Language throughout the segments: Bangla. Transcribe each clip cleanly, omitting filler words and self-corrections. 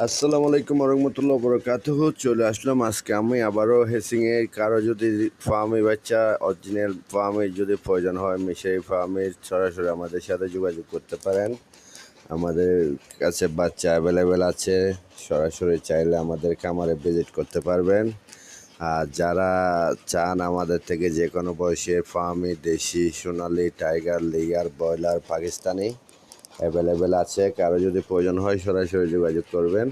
আসসালামু আলাইকুম রহমতুল্লাহ বরকাতুহু। চলে আসলাম আজকে আমি আবারও হেসিংয়ে। কারো যদি ফার্মি বাচ্চা অরিজিনাল ফার্মের যদি প্রয়োজন হয়, সেই ফার্মের সরাসরি আমাদের সাথে যোগাযোগ করতে পারেন। আমাদের কাছে বাচ্চা অ্যাভেলেবেল আছে, সরাসরি চাইলে আমাদের খামারে ভিজিট করতে পারবেন। আর যারা চান আমাদের থেকে যে কোনো বয়সের ফার্মি, দেশি, সোনালি, tiger, layer, broiler, Pakistani available আছে। কারো যদি প্রয়োজন হয় সরাসরি যোগাযোগ করবেন।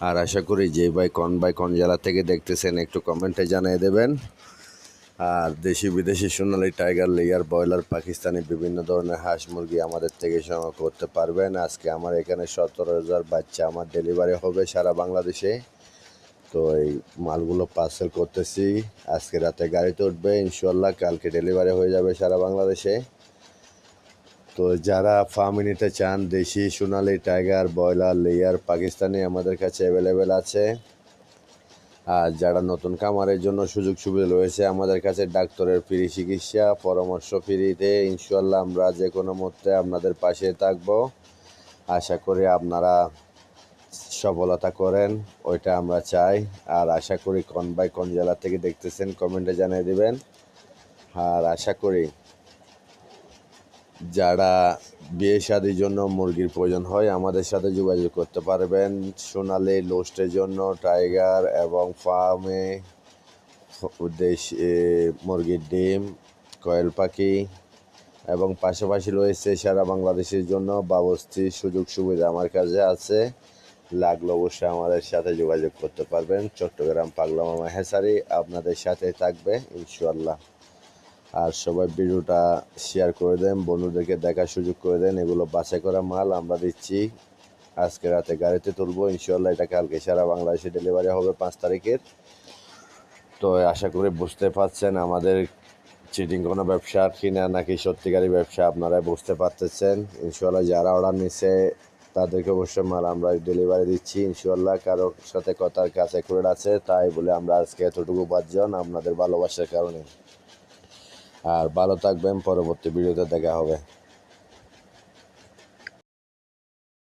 আর আশা করি যে ভাই কোন জেলা থেকে দেখতেছেন একটু কমেন্টে জানিয়ে দেবেন। আর দেশি বিদেশি সোনালি, টাইগার, লেয়ার, ব্রয়লার, পাকিস্তানি বিভিন্ন ধরনের হাঁস মুরগি আমাদের থেকে সংগ্রহ করতে পারবেন। আজকে আমার এখানে 17,000 বাচ্চা আমার ডেলিভারি হবে সারা বাংলাদেশে। তো এই মালগুলো পার্সেল করতেছি, আজকে রাতে গাড়িতে উঠবে ইনশাল্লাহ, কালকে ডেলিভারি হয়ে যাবে সারা বাংলাদেশে। তো যারা ফার্মে নিতে চান, দেশি সোনালি, টাইগার, ব্রয়লার, লেয়ার, পাকিস্তানি আমাদের কাছে অ্যাভেলেবেল আছে। আর যারা নতুন খামারের জন্য সুযোগ সুবিধা রয়েছে আমাদের কাছে, ডাক্তারের ফ্রি চিকিৎসা, পরামর্শ ফ্রিতে। ইনশাল্লাহ আমরা যে কোনো মুহূর্তে আপনাদের পাশে থাকব। আশা করি আপনারা সফলতা করেন, ওইটা আমরা চাই। আর আশা করি কোন জেলা থেকে দেখতেছেন কমেন্টে জানিয়ে দেবেন। আর আশা করি যারা বিয়ে শাদির জন্য মুরগির প্রয়োজন হয় আমাদের সাথে যোগাযোগ করতে পারবেন। সোনালি লোস্টের জন্য টাইগার এবং ফার্মে দেশি মুরগির ডিম, কয়েল পাখি এবং পাশাপাশি রয়েছে সারা বাংলাদেশের জন্য ব্যবস্থিত সুযোগ সুবিধা আমার কাছে আছে। লাগলে অবশ্যই আমাদের সাথে যোগাযোগ করতে পারবেন। চট্টগ্রাম পাগলা মামা হ্যাচারি আপনাদের সাথে থাকবে ইনশাল্লাহ। আর সবাই ভিডিওটা শেয়ার করে দেন, বন্ধুদেরকে দেখার সুযোগ করে দেন। এগুলো বাছাই করা মাল আমরা দিচ্ছি, আজকে রাতে গাড়িতে তুলবো ইনশাল্লাহ। এটা কালকে সারা বাংলাদেশে ডেলিভারি হবে 5 তারিখের। তো আশা করি বুঝতে পারছেন আমাদের চিটিং কোনো ব্যবসা কিনা নাকি সত্যিকারই ব্যবসা আপনারা বুঝতে পারতেছেন। ইনশাল্লাহ যারা অর্ডার নিচ্ছে তাদেরকে অবশ্যই মাল আমরা ডেলিভারি দিচ্ছি ইনশাল্লাহ। কারোর সাথে কথার কাছে করে আছে, তাই বলে আমরা আজকে এতটুকু বাদজন আপনাদের ভালোবাসার কারণে। আর ভালো থাকবেন, পরবর্তী ভিডিওতে দেখা হবে।